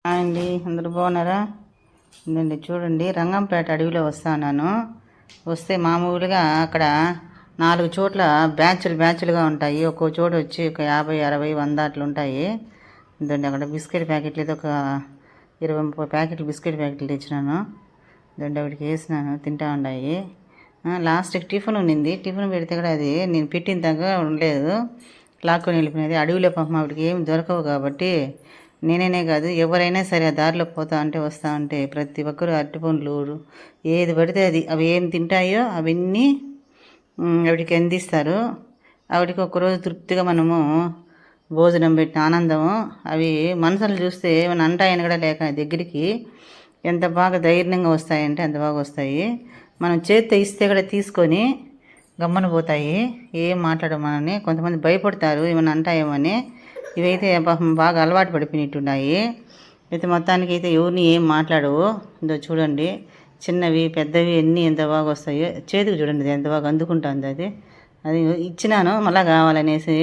అండి అందరూ బాగున్నారా? ఇదండి చూడండి, రంగంపేట అడవిలో వస్తాను. వస్తే మామూలుగా అక్కడ 4 చోట్ల బ్యాచ్లుగా ఉంటాయి. ఒక్కో చోటు వచ్చి ఒక 50, 60, 100 అట్లా ఉంటాయి. ఇదండి అక్కడ బిస్కెట్ ప్యాకెట్లు ఏదో ఒక 20, 30 ప్యాకెట్లు బిస్కెట్ ప్యాకెట్లు తెచ్చినాను. ఇదండి అవిడికి వేసినాను, తింటా ఉన్నాయి. లాస్ట్కి టిఫిన్ ఉన్నింది. టిఫిన్ పెడితే కూడా అది నేను పెట్టిన దగ్గర ఉండలేదు, లాక్కొని వెళ్ళిపోయినది. అడవిలో పాపం ఆవిడకి ఏమి దొరకవు కాబట్టి నేనే కాదు ఎవరైనా సరే ఆ దారిలో పోతా ఉంటే వస్తూ ఉంటే ప్రతి ఒక్కరు అరటిపండ్లు ఏది పడితే అది అవి ఏం తింటాయో అవన్నీ ఆవిడకి అందిస్తారు. ఆవిడకి ఒకరోజు తృప్తిగా మనము భోజనం పెట్టిన ఆనందము అవి మనసులు చూస్తే ఏమైనా అంటాయని కూడా లేక దగ్గరికి ఎంత బాగా ధైర్యంగా వస్తాయంటే అంత బాగా వస్తాయి. మనం చేత్తో ఇస్తే కూడా తీసుకొని గమ్మన పోతాయి, ఏం మాట్లాడమని. కొంతమంది భయపడతారు ఏమైనా అంటాయేమని. ఇవైతే బాగా అలవాటు పడిపోయినట్టున్నాయి. అయితే మొత్తానికి అయితే ఎవరిని ఏం మాట్లాడవు. ఇందో చూడండి, చిన్నవి పెద్దవి అన్నీ ఎంత బాగా వస్తాయో. చేతికి చూడండి ఎంత బాగా అందుకుంటుంది. అది ఇచ్చినాను మళ్ళీ కావాలనేసి.